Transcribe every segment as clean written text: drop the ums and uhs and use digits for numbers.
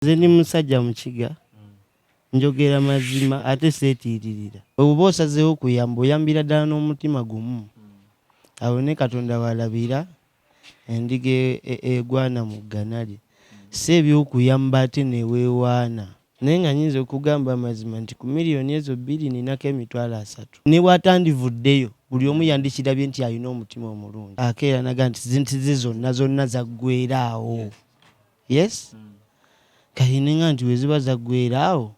Nze ndi musajja mukiga njogera mazima ate seetiiririra. Oba osazeewo kuyamba oyambira ddala n'omutima gumu. Awo ne Katonda walabira endiga egwana mu ggana lye. Si ebyokuyamba ate neweewaana. Naye nga nyinza okugamba amazima nti ku miliyoni ezo 2 ninako emitwalo 3. Ne bw'atandivuddeyo buli omu yandikirabye nti alina omutima omulungi. Akeera naga nti ze zonna zaggweeraawo. Yes? Kayine nga nti we ziba zaggweeraawo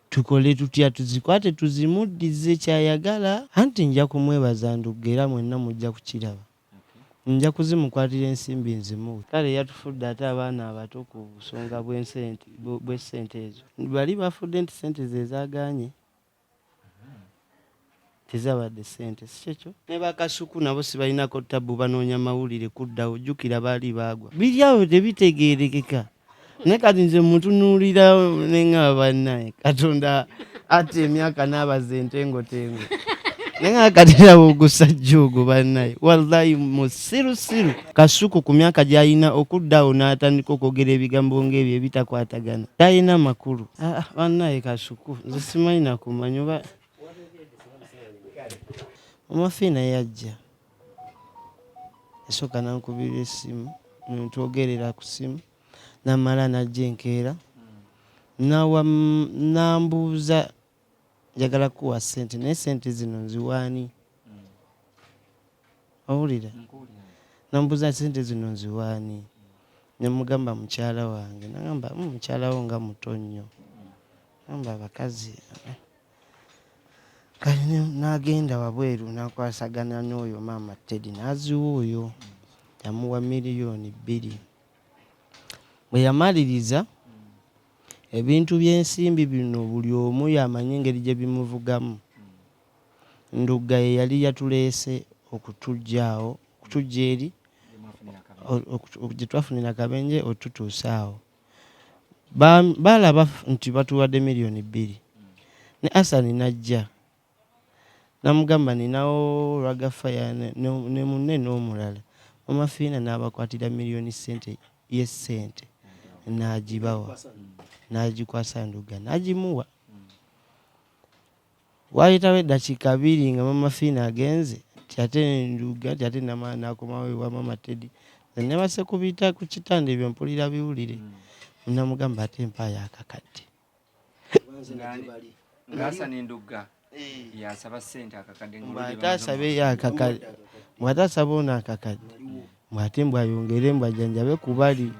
tukole tutya tuzikwate tuzimuddize kyayagala. Anti nja kumwebaza Ndugga era mwenna mujja kukiraba. Nja kuzimukwatira ensimbi nzimuwe. Kale yatufudde ate abaana abato ku busonga bw'essente ezo. Bali bafudde nti ssente ze zaagaanye. Tezabadde ssente si kyekyo. Ne ba Kasuku nabo sibalinako ttabu banoonya mawulire kuddawo jjukira baali baagwa. Biri awo tebitegeerekeka. Ne kati nze mutunuulira ne ngaba bannaye Katonda ate emyaka n'abaza entengotengo. Ne nga katera ogusajja ogwo bannaye wallahi musirusiru. Kasuku ku myaka gy'alina okuddawo n'atandika okwogera ebigambo ng'ebyo ebitakwatagana. Talina makulu. Bannaye Kasuku nze simanyi nakumanya oba Omafiina yajja. Esooka nankubira essimu ntwogerera ku ssimu. Namala najja enkeera nambuuza njagala kuwa ssente naye ssente zino nziwaani. Owulira? Nambuuza ssente zino nziwaani. Ne mugamba mukyala wange. Nagamba mukyala wo nga muto nnyo. Nagamba abakazi. Kale n'agenda wabweru n'akwasagana n'oyo maama Teddy n'aziwa oyo. Yamuwa miliyoni 2. Bwe yamaliriza ebintu by'ensimbi bino buli omu yamanyi engeri gye bimuvugamu. Ndugga ye yali yatuleese okutujjaawo okutujja eri gye twafunira akabenje otutuusaawo. Baalaba nti batuwadde miliyoni 2. Ne Hassan najja namugamba ninawo Rwagafaya ne munne n'omulala. Omafiina n'abakwatira miliyoni y'essente n'agibawa. N'agikwasa Ndugga n'agimuwa. Waayitawo eddakiika 2 nga Omafiina agenze nti ate Ndugga nti ate n'akomawo ewa maama Teddy. Ne basekubita ku kitanda ebyo mpulira biwulire. Namugamba ate mpaayo akakadde. Hassan Ndugga yasaba ssente akakadde bw'atasaba ono akakadde ate mbwayongere mbwajjanjabe ku bali.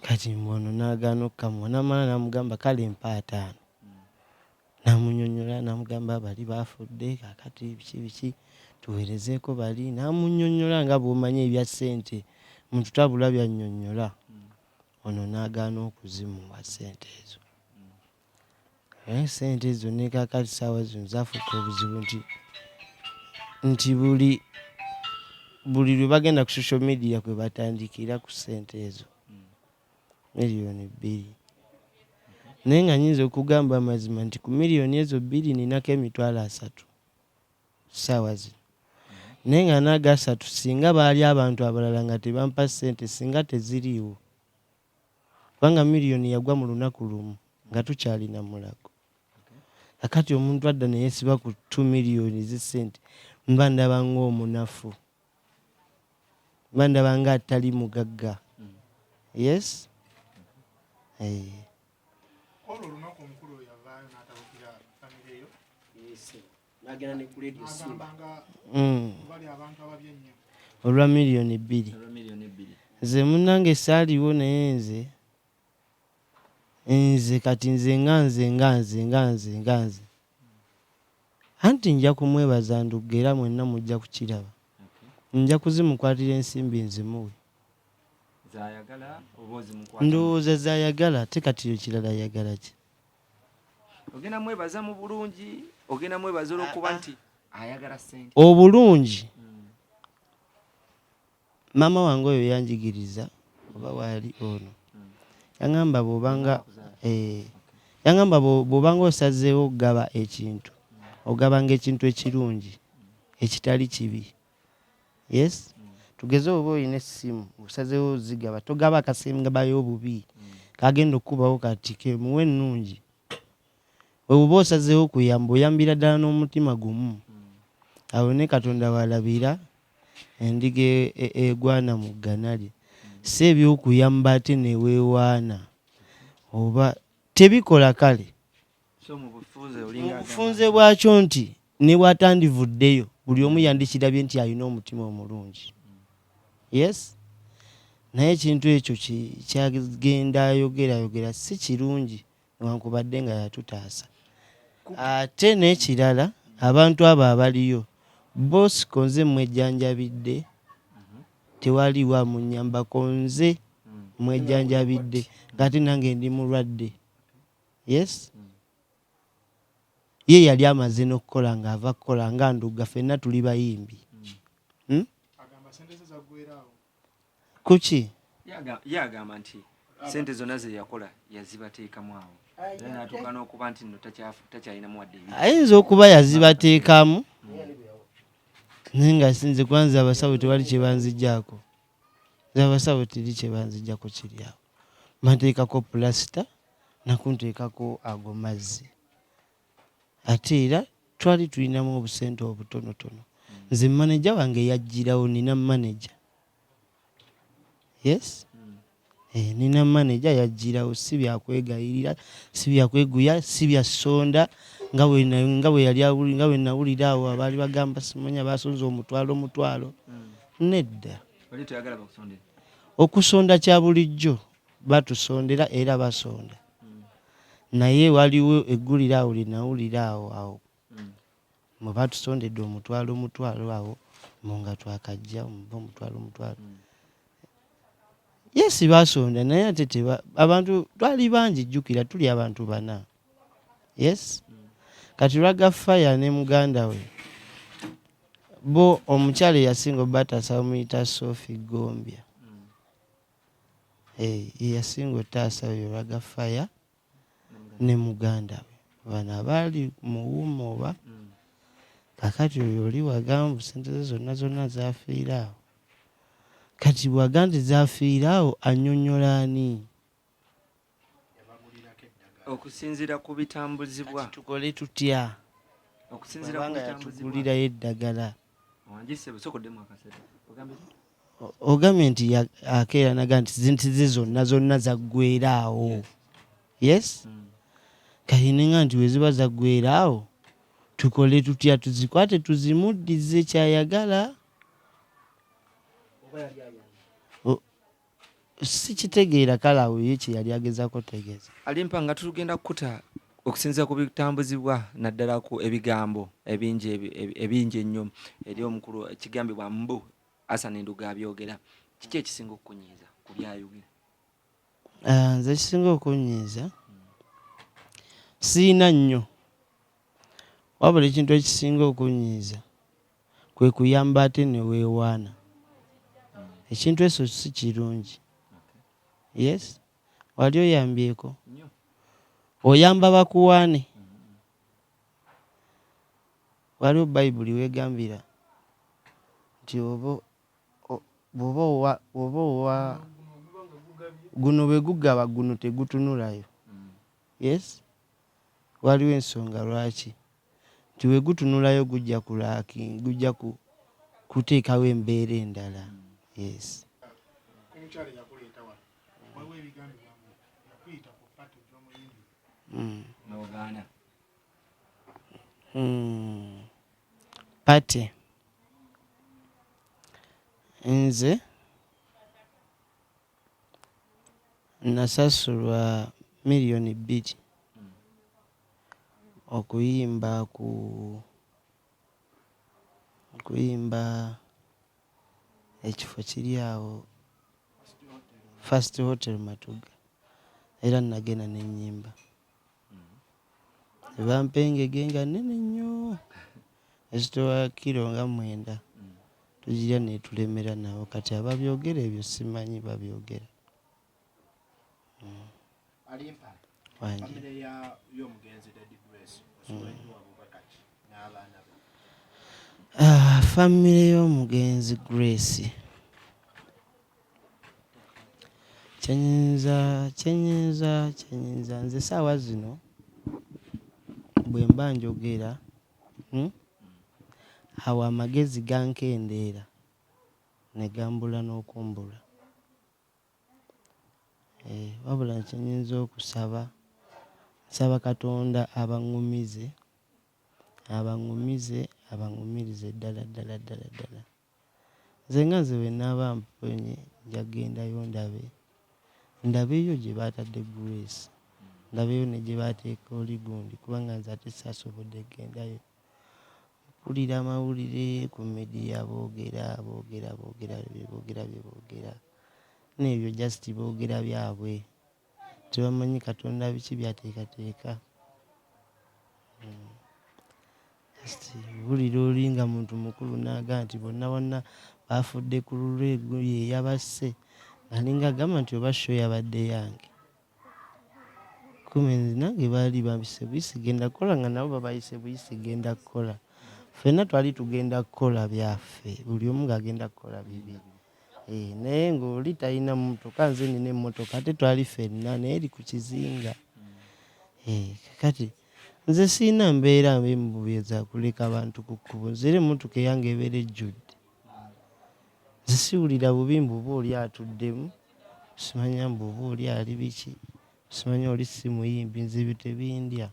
Kati ono n'agaana okkamuwa namala namugamba kale mpa 5. Namunnyonnyola namugamba bali baafudde kakati biki tuweerezeeko bali. Namunnyonnyola nga bw'omanyi ebya ssente mu tutabula byannyonnyola. Ono n'agaana okuzimuwa ssente ezo. Ssente ezo ne kaakati ssaawa zino zaafuuka obuzibu nti buli lwe bagenda ku social media kwe batandikira ku ssente ezo. Miliyoni 2. Naye nga nyinza okugamba amazima nti ku miliyoni ezo 2 ninako emitwalo 3 ssaawa zino. Naye nga naga 3 singa baali abantu abalala nga tebampa ssente singa teziriiwo. Kubanga miliyoni yagwa mu lunaku lumu nga tukyalina mulago. Kakati omuntu adda ne yeesiba ku 2 miliyoni z'essente mba ndaba ng'omunafu. Mba ndaba nga atali mugagga. Yes? Olunaku omukulu yavaayo n'atabukira famire eyo. N'agenda ne ku radio Simba. Bali abantu ababye nnyo. Olwa miliyoni 2. Nze munnange saaliwo naye nze kati nze nganze. Anti nja kumwebaza Ndugga era mwenna mujja kukiraba. Nja kuzimukwatira ensimbi nzimuwe. Zayagala oba ozimukwata? Ndowooza zayagala ate kati ekirala ayagala ki? Ogenda mwebaza mu bulungi, ogenda mwebaza olw'okuba nti ayagala ssente. Obulungi. Maama wange oyo yanjigiriza oba waali ono. Yangamba bw'obanga osazeewo okugaba ekintu ogabanga ekintu ekirungi ekitali kibi. Yes? tugeze oba olina essimu osazeewo ozigaba togaba akasembayo obubi kagenda okukubawo kati kemuwe ennungi bwe buba osazeewo kuyamba oyambira ddala n'omutima gumu awo ne Katonda walabira endiga egwana mu ggana lye si ebyokuyamba ate neweewaana oba tebikola kale mu bufunze bwakyo nti ne bwatandivuddeyo buli omu yandikirabye nti alina omutima omulungi yes naye ekintu ekyo kyagenda ayogera si kirungi newankubadde nga yatutaasa ate n'ekirala abantu abo abaliyo bosiko nze mwejjanjabidde tewaliwo amunyambako nze mwejjanjabidde ng'ate nange ndi mulwadde yes ye yali amaze n'okukola ng'ava kukola nga Ndugga ffenna tuli bayimbi kuki yagamba nti sente zonna ze yakola yazibateekamu awo natuuka n'okuba nti no takyalinamu wadde ayinza okuba yazibateekamu naye nga sinze kwanza abasawo tewali kye banzijjaako abasawo teri kye banzijjako kiri awo mateekako pulasita nakunteekako ago mazzi ate era twali tulinamu obusente obutonotono nze maneja wange yajjirawo nina maneja yes nina maneja yajjirawo si byakwegayirira si byakweguya si byasonda nga bwe yali nga bwe nawulira awo abaali bagamba simanya basonze omutwalo nedda okusonda kya bulijjo batusondera era basonda naye waliwo eggulira awo linawulira awo mwe batusondedde omutwalo awo munga twakajja omutwalo yesi basonda naye ate abantu twali bangi jjukira tuli abantu bana yes kati lwaga faya ne muganda we bo omukyala eyasinga obataasa bamuyita Sophie Gombya eyasinga otaasa oyo lwaga faya ne muganda we bano abaali muwuma oba kakati oyo oli wagamba sente ze zonna zafiira awo kati bwagandi zafiira awo annyonnyola ani okusinziira ku bitambuzibwa tukole tutya kubanga yatugulirayo eddagala ogambye nti akeera naga nti zinti ze zonna zaggweera awo yes kati nenga nti weziba zaggweera awo tukole tutya tuzikwate tuzimuddize kyayagala sikitegeera kale awo ye kye yali agezaako tegeeza Alimpa nga tugenda kukuta okusinziira ku bitambuzibwa naddala ku ebigambo ebingi ennyo eri omukulu ekigambibwa mbu Hassan Ndugga abyogera kiki ekisinga okukunyiiza ku byayogera nze ekisinga okunyiiza siina nnyo wabula ekintu ekisinga okunyiiza kwe kuyamba ate neweewaana ekintu ekyo si kirungi yes wali oyambyeko oyamba bakuwaane waliwo bayibuli wegambira nti oba owa guno bwe gugaba guno tegutunulayo yes waliwo ensonga lwaki nti we gutunulayo gujja kuteekawo embeera endala yes pate nze nasasulwa miliyoni 2 okuyimba ekifo kiri awo First Hotel Matuga era nagenda n'ennyimba bampengege nga nnene nnyo ezitowa kiro nga 9 tugirya netulemera nabo kati ababyogera ebyo simanyi babyogera Alimpa family ya y'omugenzi Daddy Grace osobola bakati n'abaana be family y'omugenzi Grace kyenyinza nze saawa zino bwe mba njogera awo amagezi gankendeera ne gambula n'okumbula. Wabula kyenyinza okusaba, nsaba Katonda abangumirize ddala. Nze nga nze bwe naaba mponye njagendayo ndabeyo gye baatadde Grace, ndabeyo ne gye baateeka oli gundi, kubanga nze ate saasobodde gendayo. Mpulira amawulire ku media boogera n'ebyo just boogera byabwe, tebamanyi Katonda biki byateekateeka. Bulira oli nga muntu mukulu n'agamba nti bonna baafudde ku lulwe ye yabasse, alinga agamba nti oba sho yabadde yange. Kumenzi nange baali babise buyisi genda kukola nga nabo babayise buyisi genda kukola. Ffenna twali tugenda kukola byaffe, buli omu ng'agenda kukola bibye. Naye ng'oli talina mmotoka, nze nina emmotoka, ate twali ffenna naye eri ku kizinga. Kati nze siina mbeera mbubi za kuleka abantu ku kkubo, nze era emmotoka eyange ebeera ejjudde. Nze siwulira bubi mbuba oli atuddemu, simanya mbuba oli ali biki, simanya oli si muyimbi, nze ebyo tebindya.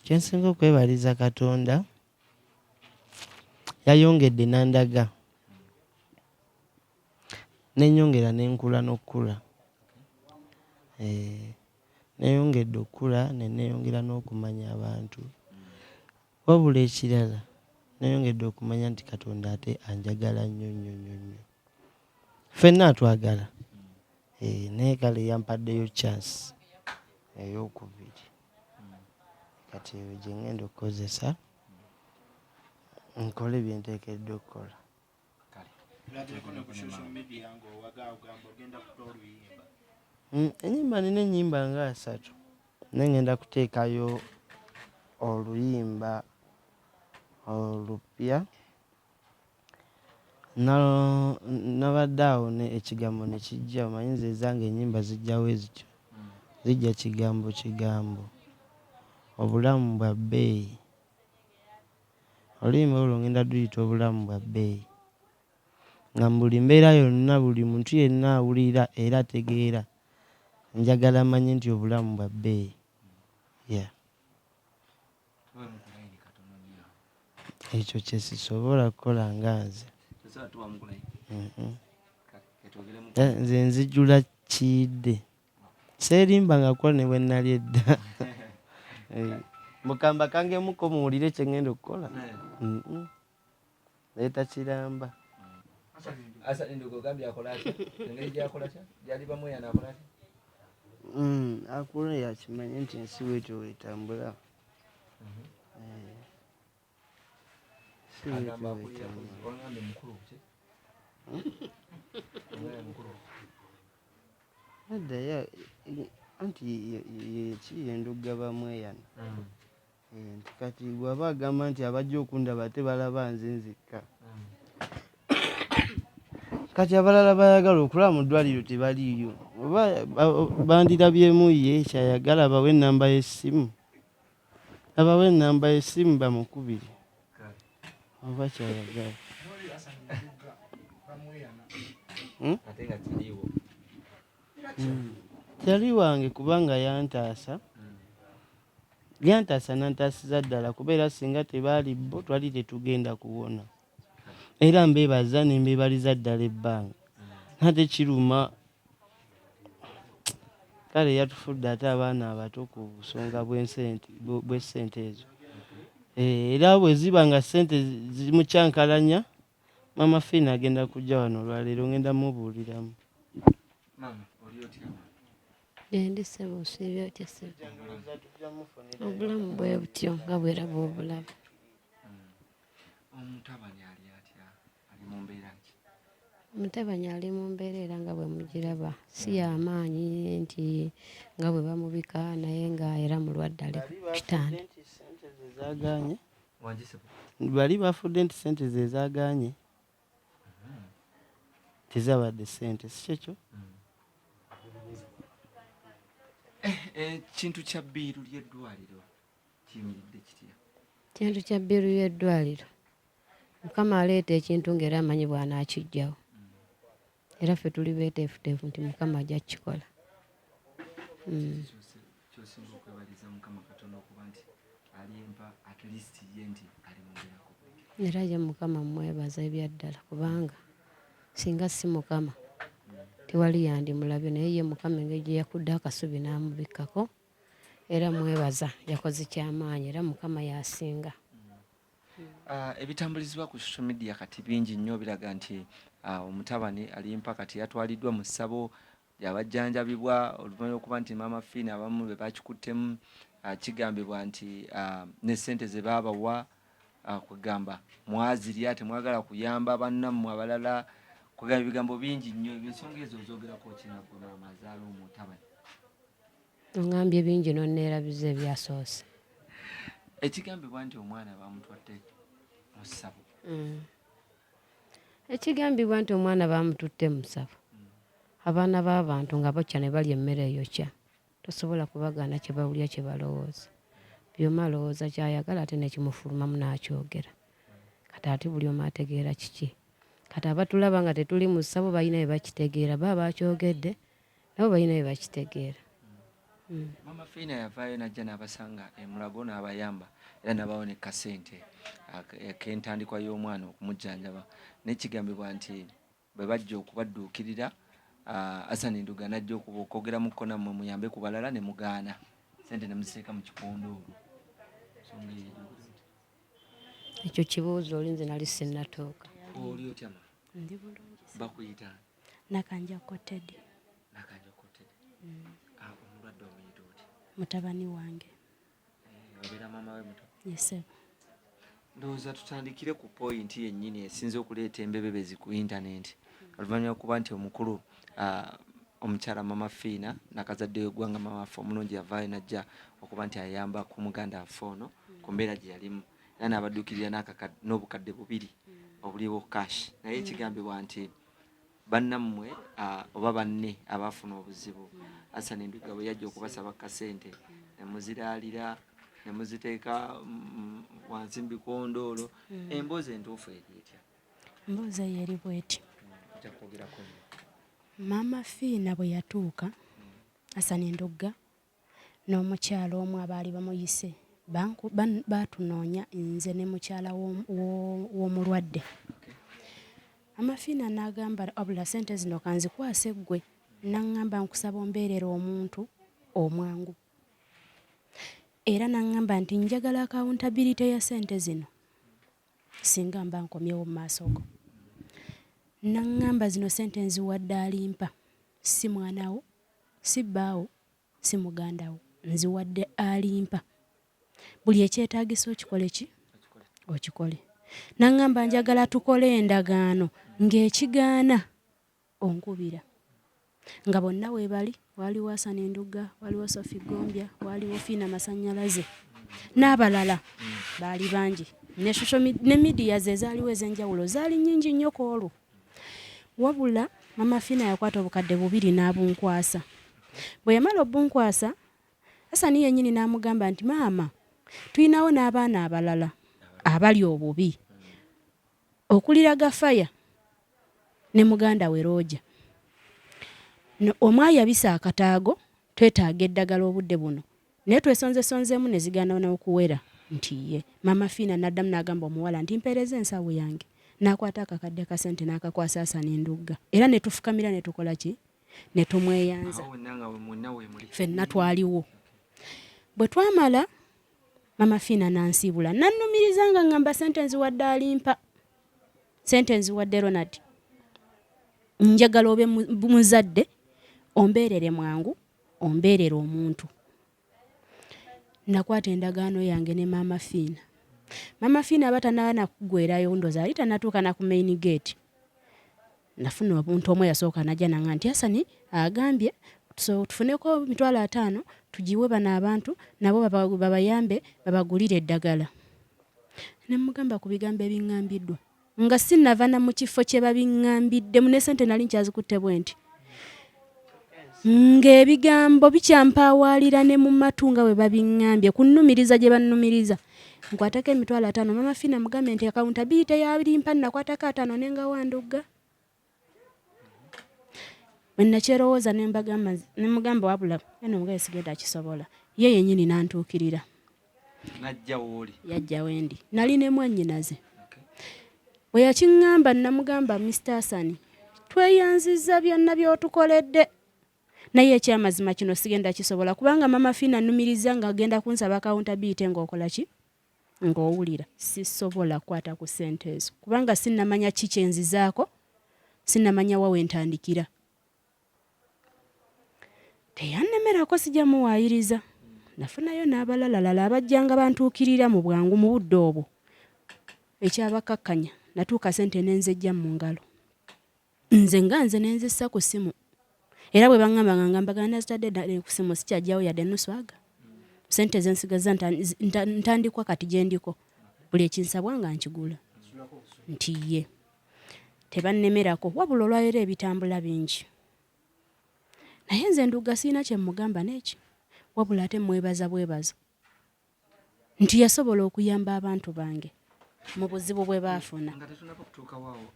Kyensinga okwebaliza Katonda, yayongedde n'andaga nenyongera n'enkula n'okkula. Neyongedde okukula neneeyongera n'okumanya abantu. Wabula ekirala neyongedde okumanya nti Katonda ate anjagala nnyo. Ffenna atwagala. Naye kale yampaddeyo chance ey'okubiri. Kati eyo gye ngenda okukozesa nkole bye nteekeddwa okukola. Ennyimba nina ennyimba nga 3 naye ngenda kuteekayo oluyimba olupya. Nabadde awo ekigambo ne kijja, omanyi nze ezange ennyimba zijjawo ezityo, zijja kigambo. Obulamu bwa bbeeyi. Oluyimba olwo ngenda luyita obulamu bwa bbeeyi, nga mu buli mbeera yonna buli muntu yenna awulira era ategeera, njagala manye nti obulamu bwa bbeeyi. Ekyo kye sisobola kukola nga nze. Nze nzijula kiyidde, seerimba nga kukola ne bwe nnali edda. Mukamba kangemuko muwulire kye ngenda okukola. Leeta kiramba. Hassan Ndugga ogambye akola atya? Engeri gy'akola atya? Gy'ali bamweyana akola atya? Akula yakimanye nti ensi bwetyo weetambula. Agamba akulira olungambe mukulu ki? Adda anti ye Ndugga bamweyana. Nti kati bw'aba agamba nti abajja okundaba tebalaba nze nzekka. Kati abalala bayagala okulaba mu ddwaliro tebaliiyo, oba bandirabyemu ye kyayagala abawe ennamba y'essimu bamukubire oba kyayagala. Yali wange kubanga yantaasa nantaasiza ddala, kubeera singa tebaali bo twali tetugenda kuwona. Era mbeebaza ne mbeebaliza ddala ebbanga. Ate kiruma kale yatufudde ate abaana abato ku busonga bw'essente ezo. Era bwe ziba nga ssente zimukyankalanya, maama Fiina agenda kujja wano olwaleero ngenda mubuuliramu. Ndi ssebo osiibye otya ssebo? Obulamu bwe butyo nga bweraba obulaba. Omutabani ali atya? Ali mu mbeera ki? Omutabani ali mu mbeera era nga bwe mugiraba, si y'amaanyi nti nga bwe bamubika, naye nga era mulwadde ali ku kitanda. Ssente ze zaagaanye bali bafudde nti sente ze zaaganye tezabadde sente si kyekyo. Kintu kya bbiiru ly'eddwaliro kiyimiridde kitya? Kintu kya bbiiru y'eddwaliro Mukama aleeta ekintu ng'era amanyi bw'anaakijjawo. Era ffe tuli beeteefuteefu nti Mukama ajja kukikola. Kyosinga okwebaliza Mukama Katonda okuba nti Alimpa at least ye nti ali mu mbeerako. Era ye Mukama mmwebaza ebyaddala kubanga singa si Mukama tewali yandimulabye, naye ye Mukama engeri gye yakudde akasubi n'amubikkako. Era mwebaza, yakoze kyamaanyi era Mukama yasinga. Ebitambulizibwa ku social media kati bingi nnyo biraga nti omutabani Alimpa kati yatwaliddwa mu ssabo yabajjanjabibwa oluvannyuma okuba nti Maama Fiina abamu be bakikuttemu. Kigambibwa nti ne ssente ze baabawa kugamba mwazirya temwagala kuyamba bannammwe abalala, kugamba ebigambo bingi nnyo. Ensonga ezo zoogerako kinagwe maama azaala omutabani. Oŋŋambye bingi n'onneerabiza ebyasoose. Ekigambibwa nti omwana bamutwadde mu ssabo. Ekigambibwa nti omwana baamututte mu ssabo. Abaana b'abantu nga bokya ne balya emmere eyokya tosobola kubagaana kye bawulya kye balowooza. By'omu alowooza ky'ayagala ate ne kimufulumamu n'akyogera. Kati ate buli omu ategeera kiki. Kati abatulaba nga tetuli mu ssabo balina bye bakitegeera, baba bakyogedde nabo balina bye bakitegeera. Maama Fiina yavaayo n'ajja n'abasanga Mulago n'abayamba era n'abawa ne kasente ak'entandikwa y'omwana okumujjanjaba. Naye kigambibwa nti bwe bajja okubadduukirira Hassan Ndugga n'ajja okwogeramuko nammwe muyambe ku balala ne mugaana. Sente ne muziteeka mu kikondoolo. Ekyo kibuuzo oli nze nali sinnatuuka. Oli otya ma? Ndi bulungi. Bakuyita? Nakanja Kotedi. Nakanja Kotedi. Omulwadde omuyita oti? Mutabani wange. Obeera maama we muto? Yesebo. Ndowooza tutandikire ku pointi yennyini esinze okuleeta embebebezi ku intaneti. Oluvannyuma kuba nti omukulu omukyala Maama Fiina nakazadde w'eggwanga maama waffe omulungi yavaayo n'ajja okuba nti ayamba ku muganda waffe ono ku mbeera gye yalimu. Era n'abaddukirira n'obukadde 2 obuliwo cash. Naye ekigambibwa nti bannammwe oba banne abaafuna obuzibu Hassan Ndugga bwe yajja okubasaba kasente ne muziraalira ne muziteeka wansi mu bikondoolo. Emboozi entuufu eri etya? Mboozi yeri bw'eti. Kyogerako Maama Fiina bwe yatuuka Hassan Ndugga n'omukyala omu abaali bamuyise baatunoonya nze ne mukyala w'omulwadde. Maama Fiina n'agamba wabula sente zino kanzikwase ggwe. N'aŋŋamba nkusaba ombeerera omuntu omwangu. Era n'aŋŋamba nti njagala accountability ya sente zino singa mba nkomyewo mu maaso go. N'aŋŋamba zino sente nziwadde Alimpa, si mwanawo, si bbaawo, si mugandawo, nziwadde Alimpa. Buli ekyetaagisa okikole ki? Okikole. N'aŋŋamba njagala tukole endagaano ng'ekigaana onkubira. Nga bonna we bali, waliwo Hassan Ndugga, waliwo Sophie Gombya, waliwo Fiina Masannyalaze n'abalala baali bangi. Ne media ze zaaliwo ez'enjawulo zaali nnyingi nnyo ku olwo. Wabula Maama Fiina yakwata obukadde 2 n'abunkwasa. Bwe yamala obunkwasa, Hassan yennyini n'amugamba nti maama, tulinawo n'abaana abalala abali obubi. Okulira Gafaya ne muganda we Roja. Omwayi yabisa akataago, twetaaga eddagala obudde buno. Naye twesonzesonzeemu ne zigaana n'okuwera nti ye. Maama Fiina n'addamu n'agamba omuwala nti mpeereza ensawo yange. N'akwata akakadde ka sente n'akakwasa Hassan Ndugga. Era ne tufukamira ne tukola ki? Ne tumweyanza. Ffenna twaliwo. Bwe twamala, Maama Fiina n'ansiibula. Nannumiriza nga ŋŋamba sente nziwadde Alimpa. Sente nziwadde Ronald. Njagala obe muzadde, ombeerere mwangu, ombeerere omuntu. Nakwata endagaano yange ne Maama Fiina. Maama Fiina abatanaana kuggwerayo ndoza ali tanatuuka na ku main gate. Nafuna omuntu omwe yasooka najja nanga nti Hassan agambye tufuneko 50,000 tugiwe bano abantu nabo babayambe babagulire eddagala. ne mugamba ku bigambo ebiŋŋambiddwa nga sinnava na mu kifo kye babiŋŋambiddemu ne ssente nali nkyazikutte bwe nti ng'ebigambo bikyampaawaalira ne mu matu nga bwe babiŋŋambye kunnumiriza gye bannumiriza nkwatako emitwalo 5 mama Fina mugambe nti accountability ya Alimpa nakwatako 5 nengawa Ndugga bwe nakyerowooza ne mugamba wabula eno omugaye sigenda kisobola ye yennyini n'antuukirira yajja wendi nali ne mwannyinaze bwe yakiŋŋamba namugamba Mr. Hassan tweyanzizza byonna by'otukoledde naye ekyamazima kino sigenda kisobola kubanga mama Fina nnumiriza nga agenda kunsaba accountability ng'okola ki ng'owulira sisobola kwata ku ssente ezo kubanga sinnamanya ki kyenzizaako sinnamanya wa wentandikira teyannemerako sijja muwaayiriza nafunayo n'abalalalala abajjanga bantuukirira mu bwangu mu budde obwo ekyabakakkanya natuuka ssente nenzejja mu ngalo nze nenzissa ku ssimu era bwe baŋŋamba nga ngambagana zitadde ku ssimu sikyajjawo yadde nuswaga ssente zensigaza ntandikwa kati gye ndiko buli ekinsabwa nga nkigula nti ye tebannemerako wabula olwaleero ebitambula bingi naye nze Ndugga siina kye mugamba n'eki wabula ate mwebaza bwebaza nti yasobola okuyamba abantu bange mu buzibu bwe baafuna nga tetunaba kutuukawaawo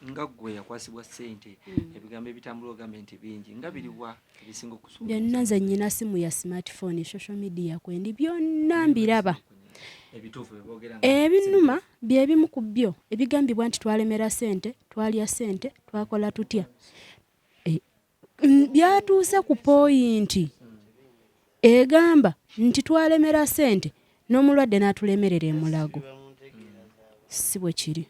nga ggwe yakwasibwa ssente ebigambo ebitambula ogambe nti bingi nga biriwa ebisinga okusuubiza byonna nze nnyina simu ya smartphone social media kwendi byonna mbiraba ebinnuma byebimu ku byo ebigambibwa nti twalemera ssente twalya ssente twakola tutya byatuuse ku pooyinti egamba nti twalemera ssente n'omulwadde n'atulemerera emulago si bwe kiri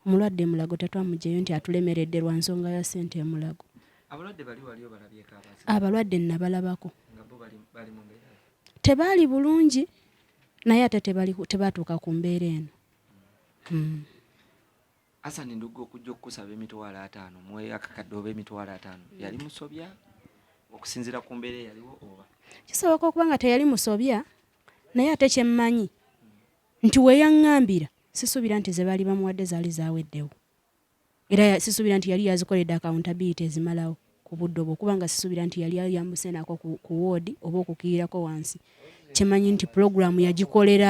omulwadde emulago tetwamugyeyo nti atulemeredde lwa nsonga ya ssente emulago abalwadde nabalabako tebaali bulungi naye ate tebatuuka ku mbeera eno Hassan Ndugga okujja okukusaba emitwalo 5 mu akakadde oba emitwalo 5 yali musobya okusinziira ku mbeera yaliwo oba kisoboka okuba nga teyali musobya naye ate kyemmanyi nti weyaŋŋambira sisuubira nti ze baali bamuwadde zaali zaaweddewo era sisuubira nti yali yazikoledde accountability ezimalawo ku budde obwo kubanga sisuubira nti yali yambuse nako ku woodi oba okukirirako wansi kyemmanyi nti pulogulaamu yagikolera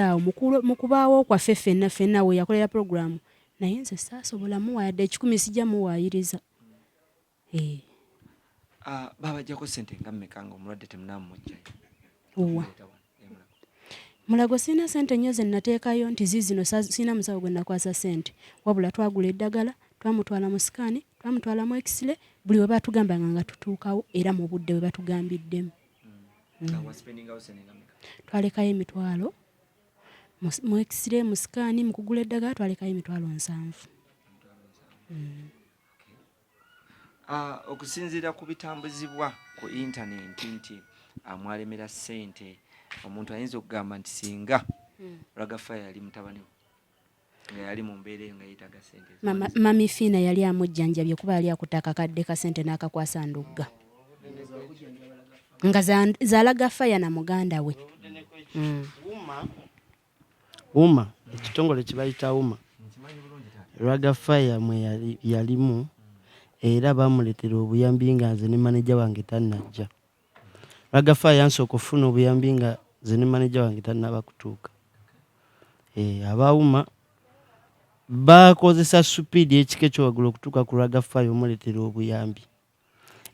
awo mu kubaawo kwaffe ffenna we yakolera pulogulaamu naye nze saasobola muwaayadde 10 sijja muwaayiriza babajjako ssente nga mmeka nga omulwadde temunamumugjayo mulago sina ssente nnyo ze nateekayo nti ziizino sina musawo gwe nakwasa ssente wabula twagula eddagala twamutwala mu sikaani twamutwala mu x-ray buli we batugambanga nga tutuukawo era mu budde we batugambiddemu twalekayo emitwalo mu x-ray mu sikaani mu kugula eddagala twalekayo emitwalo 7 okusinziira ku bitambuzibwa ku intaneti nti mwalemera ssente omuntu ayinza okugamba nti singa Ragafa yali mutabani nga yali mu mbeera eyo nga yeetaaga ssente mami Fina yali amujjanjabye kuba yali akutaka kadde ka ssente n'akakwasa Ndugga nga zaalagafa na muganda we uma ekitongole kibayita uma Ragafa mwe yalimu era bamuletera obuyambi nga nze ne maneja wange tannajja Ragafa yansooka okufuna obuyambi nga nze ne maneja wange tannaba kutuuka abauma bakozesa supiidi ekika ekyowaggulu okutuuka ku Ragafa omuletera obuyambi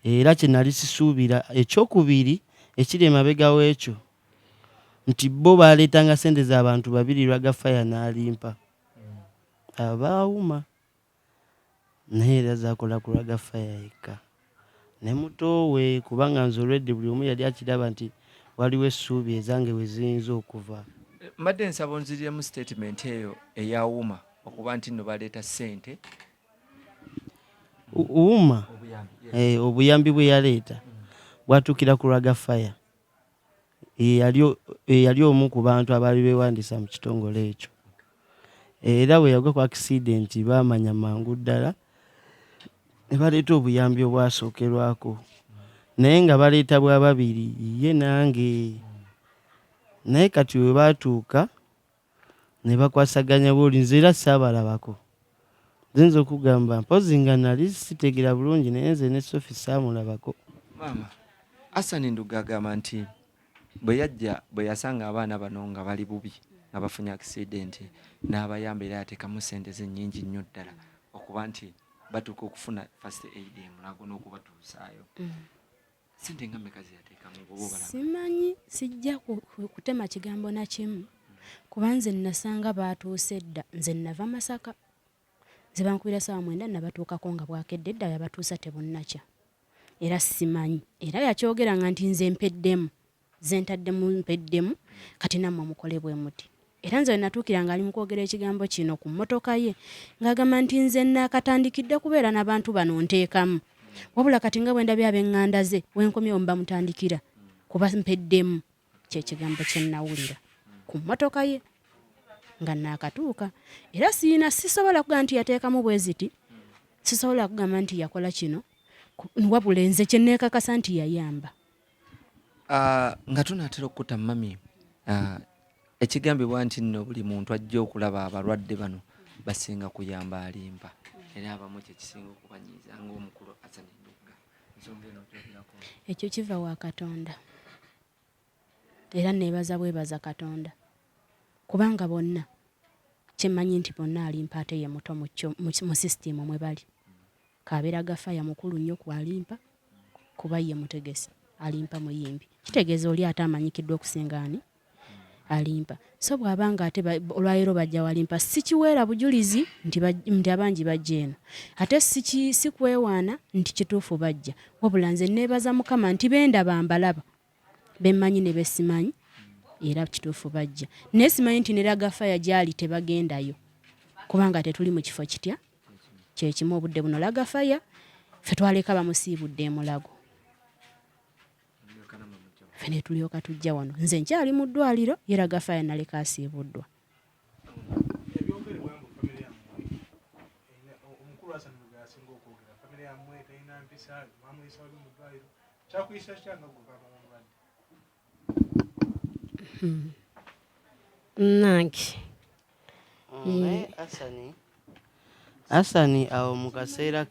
era kye nali sisuubira ekyokubiri ekiri emabega w'ekyo nti bo baaleetanga ssente z'abantu babiri Ragafa n'Alimpa abauma naye era zakola ku Ragafa yekka ne muto we kubanga nze olwedde buli omu yali akiraba nti waliwo essuubi ezange we ziyinza okuva mbadde nsaba onziremu statement eyo eyawuma okuba nti nno baleeta ssente uma obuyambi bwe yaleeta bwatuukira ku Ragafa yali omu ku bantu abaali beewandiisa mu kitongole ekyo era bwe yagwa ku accident baamanya mangu ddala ne baleeta obuyambi obwasookerwako naye nga baleeta bwa babiri ye nange naye kati we baatuuka ne bakwasaganya bwoli nze era saabalabako. Nze okugamba mpozi nga nali sitegera bulungi naye nze ne Sophie saamulabako. Maama Hassan Ndugga agamba nti bwe yasanga abaana bano nga bali bubi nga bafunye accident n'abayamba era yateekamu ssente ze nnyingi nnyo ddala okuba nti batuuka okufuna first aid emulago n'okubatuusaayo. Ssente nga mmeka ze yateekamu bwoba obalaba? Simanyi, sijja kutema kigambo na kimu kuba nze nasanga baatuuse dda. Nze nava Masaka, nze bankubira ssaawa 9 nabatuukako nga bwakedde dda yabatuusa tebunnakya. Era simanyi, era yakyogera nga nti nze mpeddemu, ze ntaddemu mpeddemu, kati nammwe mukole bwe muti. Era nze natuukira nga ali mu kwogera ekigambo kino ku mmotoka ye ng'agamba nti nze naakatandikidde kubeera n'abantu bano nteekamu, wabula kati nga bwe ndabye ab'eŋŋanda ze wenkomyewo mba mutandikira kuba mpeddemu. Kyekigambo kye nnawulira ku mmotoka ye nga naakatuuka. Era sisobola kugamba nti yateekamu bwe ziti, sisobola kugamba nti yakola kino, wabula nze kye neekakasa nti yayamba. Nga tunaatera okkuta mami, ekigambibwa nti nno buli muntu ajja okulaba abalwadde bano basinga kuyamba Alimpa, era abamu kye kisinga okubanyiiza ng'omukulu Hassan Ndugga. Ensonga eno otyogerako? Ekyo kiva wa Katonda, era neebaza bwebaza Katonda kubanga bonna kyemmanyi nti bonna Alimpa ate ye muto mu sisitimu mwe bali. Kabeera Gafaya mukulu nnyo ku Alimpa kuba ye mutegesi, Alimpa muyimbi. Kitegeeza oli ate amanyikiddwa okusinga ani? Alimpa. So bw'abanga ate olwaleero bajja Alimpa sikiweera bujulizi nti abangi bajja eno, ate sikwewaana nti kituufu bajja, wabula nze neebaza Mukama nti benda bambalaba bemmanyi ne besimanyi era kituufu bajja. Naye simanyi nti ne Lagafaya gyali tebagendayo kubanga tetuli mu kifo kitya kyekimu obudde buno. Lagafaya ffe twaleka bamusiibudde emulago, ffe ne tulyoka tujja wano. Nze nkyali mu ddwaliro ye Lagafaya naleka asiibuddwa. Ebyogerebwa mu famire yammwe, omukulu Hassan Ndugga yasinga okwogera famire yammwe terina mpisa, mwamuyisa wali mu ddwaliro, kyakuyisa kyanga guvama omulwadde? Nange Hassan awo mu kaseera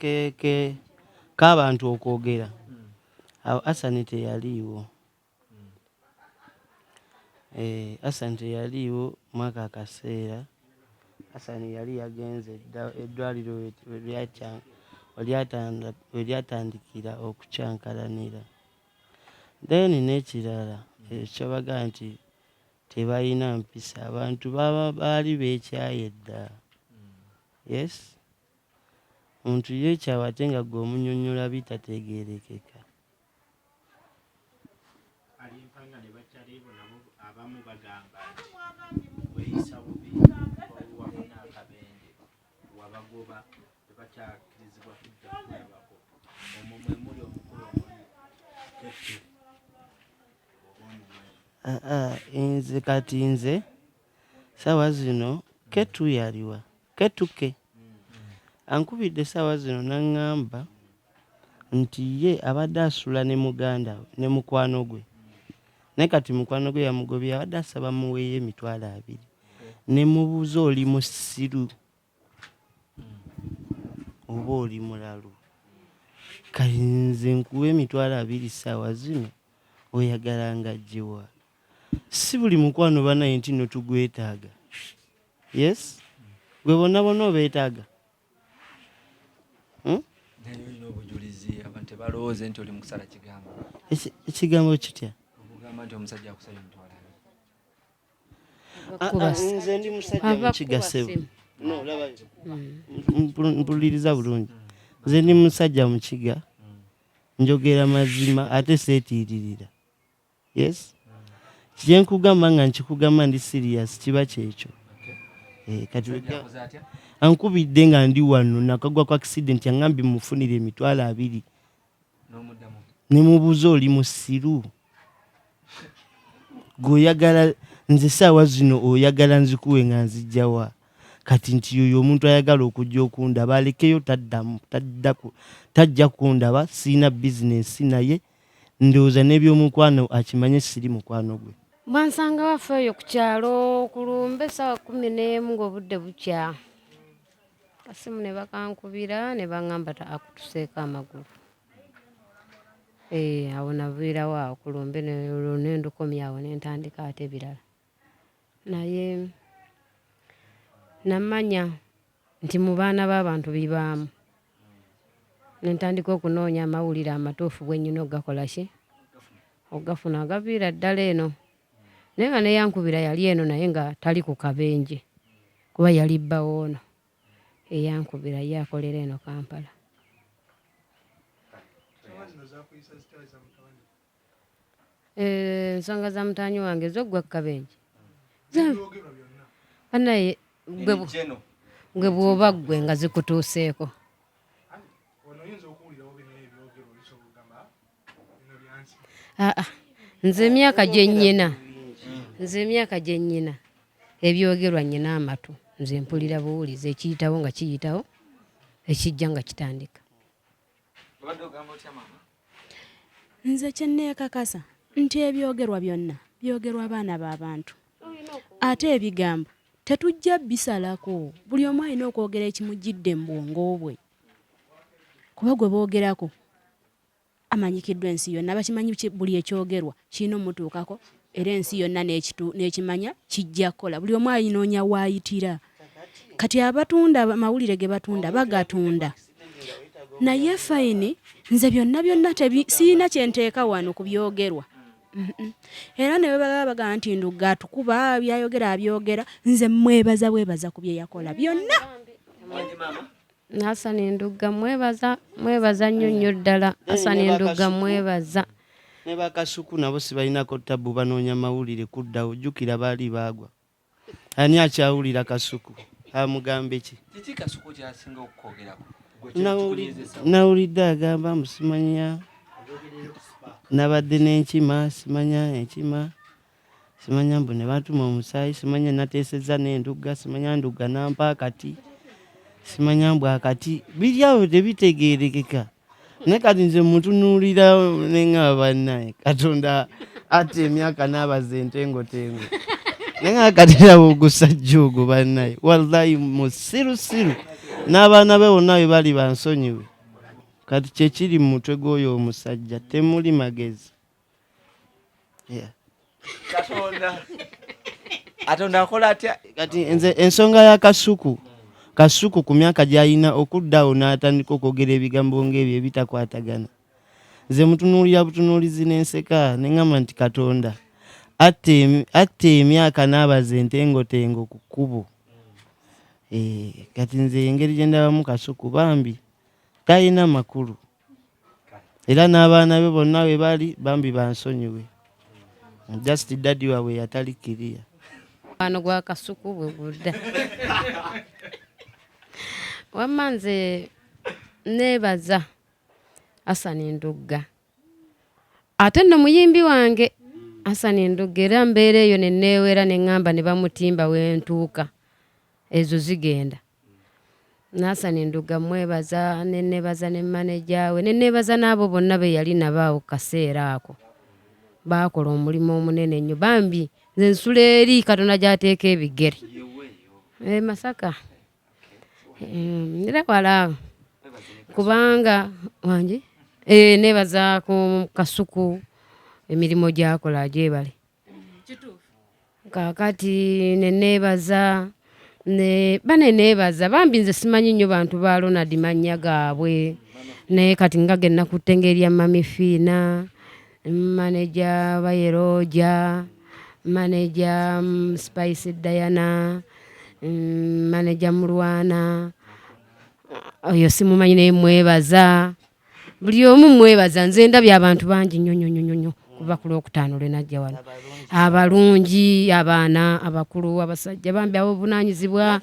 k'abantu okwogera awo Hassan teyaliiwo. Hassan teyaliiwo mwaka akaseera. Hassan yali yagenze eddwaliro we lyatandikira okukyankalanira. Then n'ekirala ekyobaga nti tebalina mpisa, abantu baali beekyaye dda. Yes, omuntu yeekyawa ate nga gwe omunnyonnyola bitategeerekeka. Alimpa nga ne bakyaliibo nabo abamu bagamba nti weeyisa bubi wafuna akabenje wabagoba tebakyakkirizibwa kujja kulabako. Omwo mwe muli omukulu omuli Nze kati nze saawa zino Ketu yaliwa Ketuke ankubidde saawa zino n'aŋŋamba nti ye abadde asula ne muganda we ne mukwano gwe, naye kati mukwano gwe yamugobye abadde asaba muweeyo $200 ne mubuuza oli musiru oba oli mulalu. Kati nze nkuwe $200 saawa zino oyagala ngagyewa? Si buli mukwano banaye nti no tugwetaaga. Yes, gwe bonna bonna obeetaaga. Naye olina obujulizi abantu tebalowooze nti oli mu kusala kigambo. Ekigambo kitya? Okugamba nti omusajja akusabye $200. Nze ndi musajja mukigasebo. No, labayo. Mpuliriza bulungi. Nze ndi musajja mukiga, njogera mazima ate seetiiririra. Yes, kye nkugamba nga nkikugamba ndi serious kiba kyekyo. Kati ankubidde nga ndi wano nakagwa ku accident yangambye mufunire $200 ne mubuuza oli musiru. Gweoyagala nze saawa zino oyagala nzikuwe nga nzijjawa? Kati nti oyo omuntu ayagala okujja okundaba alekeyo tajja kundaba, siina bizinesi naye, ndowooza n'ebyomukwano akimanye siri mukwano gwe. Bwansanga waffe eyo ku kyalo ku lumbe essaawa 11 ng'obudde bukya. Kasimu ne bakankubira ne baŋŋamba akutuseeko amagulu. Awo naviirawo awo ku lumbe ne ndukomya awo ne ntandika ate ebirala. Naye namanya nti mu baana b'abantu bibaamu. Ne ntandika okunoonya amawulire amatuufu bwe nnyina okugakola ki? Ogafuna agaviira ddala eno. Naye nga neyankubira yali eno naye nga tali ku kabenje. Kuba yali bbawo ono. Eyankubira ye akolera eno Kampala. Ensonga za mutanyi wange zoggwa kabenje. Naye gwe bw'oba ggwe nga zikutuuseeko. Nze emyaka gye nnyina ebyogerwa nnyina amatu nze mpulira buwulize ekiyitawo nga kiyitawo ekijja nga kitandika. Nze kye nneekakasa nti ebyogerwa byonna byogerwa abaana b'abantu ate ebigambo tetujja bisalako. Buli omu alina okwogera ekimujjidde mu bwongo bwe kuba gwe boogerako amanyikiddwa ensi yonna bakimanyi buli ekyogerwa kirina omutuukako era ensi yonna n'ekimanya kijja kukola. Buli omu alinoonya waayitira. Kati abatunda amawulire ge batunda bagatunda naye fayini nze byonna sirina kyenteeka wano ku byogerwa. Era ne bwe bagamba nti Ndugga atukuba byayogera abyogera nze mwebaza ku bye yakola byonna. Hassan Ndugga mwebaza nnyo ddala. Hassan Ndugga mwebaza. Ne bakasuku nabo sibalinako ttabu banoonya mawulire kuddawo. Jjukira baali baagwa. Ani akyawulira Kasuku? Amugambe ki? Kiki Kasuku ky'asinga okukwogerako? Nawulidde agamba musimanya nabadde n'enkima simanya enkima simanya mbu ne batuma omusaayi simanya nateesezza n'Endugga simanya Ndugga nampa akati simanya mbu akati biri awo tebitegeerekeka. Naye kati nze mutunuulira neŋŋaba bannaye Katonda atta emyaka n'abaza entengotengo naye nga katera ogusajja ogwo bannaye wallahi musirusiru n'abaana be bonna bwe bali bansonyiwe. Kati kyekiri mu mutwe gw'oyo omusajja temuli magezi. Katonda akola atya? Kati nze ensonga ya Kasuku ku myaka gy'alina okuddawo n'atandika okwogera ebigambo ng'ebyo ebitakwatagana. Nze mutunuulira butunuulizi n'enseka ne ŋŋamba nti Katonda atta emyaka n'abaza entengotengo ku kkubo. Kati nze engeri gye ndabamu Kasuku bambi talina makulu. Era n'abaana be bonna bwe bali bambi bansonyiwe. Just daddy waabwe yatalikiriya. Wano gwa Kasuku bwe gudda. Wamma nze neebaza Hassan Ndugga. Ate nno muyimbi wange Hassan Ndugga era mbeera eyo ne neewera ne ŋŋamba ne bamutimba wentuuka. Ezo zigenda. Hassan Ndugga mwebaza ne neebaza ne maneja we ne neebaza n'abo bonna be yali nabo awo kaseera ako. Baakola omulimu omunene nnyo bambi nze nsula eri Katonda gy'ateeka ebigere. Masaka. Era wala kubanga wange neebaza ku Kasuku emirimu gy'akola agyebale. Kaakati ne neebaza neebaza bambi nze simanyi nnyo bantu ba Ronald mannya gaabwe naye kati nga genna kutte ngeri ya Mami Fiina maneja Bayeroja maneja Spice Diana maneja Mulwana oyo simumanyi naye mwebaza buli omu mwebaza nze ndabye abantu bangi nnyo kuva ku Lwokutaano lwe najja wano abalungi abaana abakulu abasajja bambi abobunaanyizibwa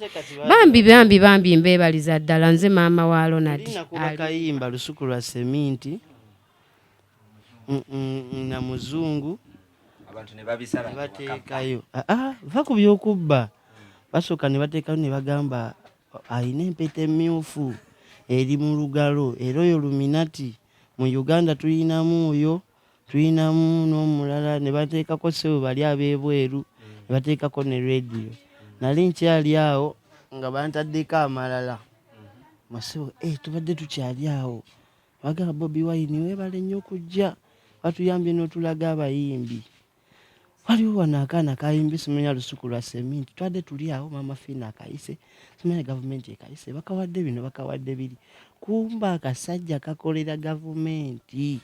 bambi mbeebaliza ddala nze maama wa Ronald kayimba lusuku lwa seminti na muzungu abantu ne babisala bateekayo va ku by'okubba basooka ne bateekayo ne bagamba alina empeta emmyufu eri mu lugalo era oyo luminati mu Uganda tulinamu oyo tulinamu n'omulala ne bateekako ssebo bali ab'ebweru ne bateekako ne rediyo. Nali nkyali awo nga bantaddeko amalala masebo tubadde tukyali awo bagamba Bobi Wine weebale nnyo okujja batuyambye n'otulaga abayimbi. Waliwo wano akaana kayimbi simanya lusuku lwa seminti twadde tuli awo Mama Fina akayise simanya gavumenti ekayise bakawadde bino bakawadde biri kumba akasajja kakolera gavumenti.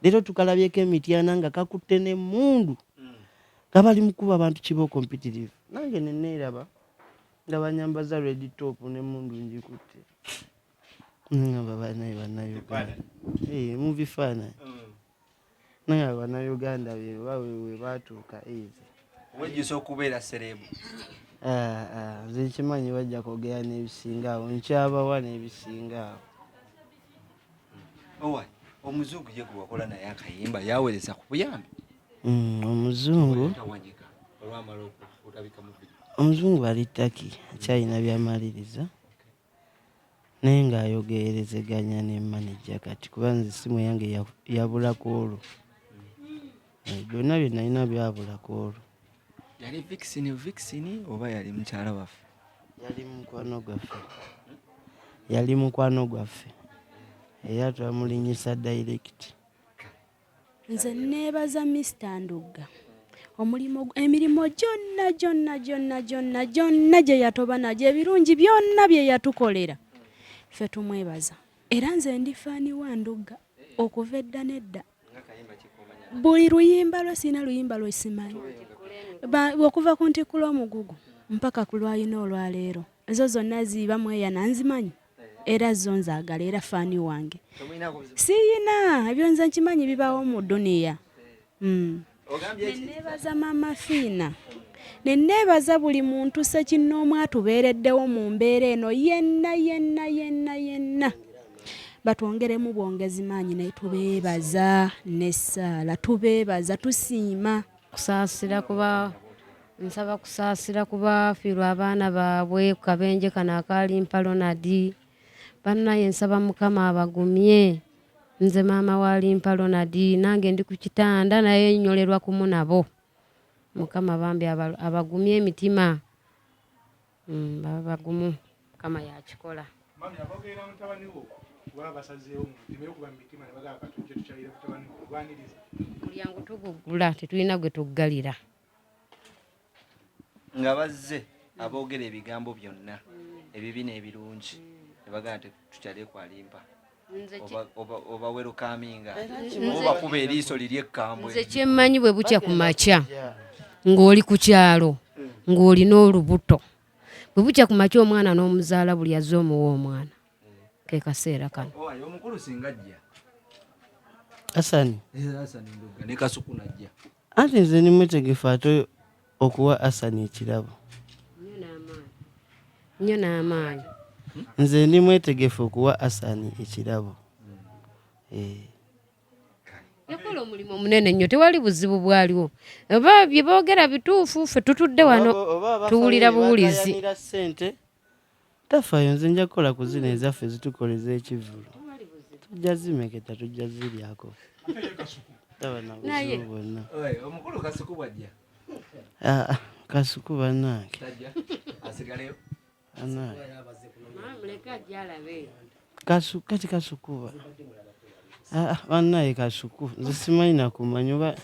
Leero tukalabyeko emityana nga kakutte n'emmundu nga bali mukuba abantu kibo competitive. Nange ne neeraba nga banyambaza red top n'emmundu njikutte. Ngamba bannayuganda mu bifaananyi naye Bannayuganda be we baatuuka easy. Wejjusa okubeera serebu. Nze nkimanyi bajja kwogera n'ebisinga awo nkyabawa n'ebisinga awo. Omuzungu ye gwe wakola naye akayimba yaweereza ku buyambi. Omuzungu ali Taki akyalina byamaliriza naye ng'ayogerezeganya ne manager kati kuba nze essimu yange yabulako olwo. Byonna bye nalina byabulako olwo. Yali Vixen oba yali mukyala waffe? Yali mukwano gwaffe era twamulinyisa direct. Nze neebaza Mr. Ndugga emirimu gyonna gye yatoba nagyo ebirungi byonna bye yatukolera ffe tumwebaza. Era nze ndi faani wa Ndugga okuva edda nedda. Buli luyimba lwe sina luyimba lwe simanyi okuva ku Ntikula omugugu mpaka ku lwayina olwaleero ezo zonna ziba mweyana nzimanyi era zo nzaagala era faani wange siyina ebyo nze nkimanyi bibaawo mu duniya. Neneebaza Mama Fina neneebaza buli muntu sekinnoomu atubeereddewo mu mbeera eno yenna batwongeremu bwongezi maanyi naye tubeebaza n'essaala tubeebaza tusiima nsaba kusaasira ku baafiirwa abaana baabwe ku kabenje kano akalimpa Ronald. Bannaye nsaba Mukama abagumye. Nze maama wa Alimpa Ronald nange ndi ku kitanda naye nnyolerwa kumu nabo. Mukama bambi abagumye emitima. Bagumu Mukama yakikola. Mami aboogera mutabani wo wabasazeewo mutima okuba mitima ne bagamba katujje tukyalira mutabani wo lwaniriza. Mulyango tugugula tetulina gwe tuggalira. Nga bazze aboogera ebigambo byonna ebibi n'ebirungi ne bagamba tukyale ku Alimpa oba werukaminga oba kuba eriiso liri ekkambwe. Nze kyemmanyi bwe bukya ku makya ng'oli ku kyalo ng'olina olubuto bwe bukya ku makya omwana n'omuzaala buli azze omuwa omwana ke kaseera kano. Omukulu singa ajja Hassan Ndugga ne Kasuku najja anti nze ni mwetegefu ate okuwa Hassan ekirabo. Nnyo n'amaanyi. Nze ndi mwetegefu okuwa Hassan ekirabo. Yakola omulimu omunene nnyo tewali buzibu bwaliwo. Oba bye boogera bituufu ffe tutudde wano tuwulira buwulizi. Tafaayo nze nja kukola ku zino ezaffe zitukoleza ekivulu. Tujja zimeketa tujja ziryako. Naye omukulu Kasuku bwajja. Kasuku bannange. Asigaleyo. Kati Kasukuba bannaye Kasuku nze simanyi nakumanya oba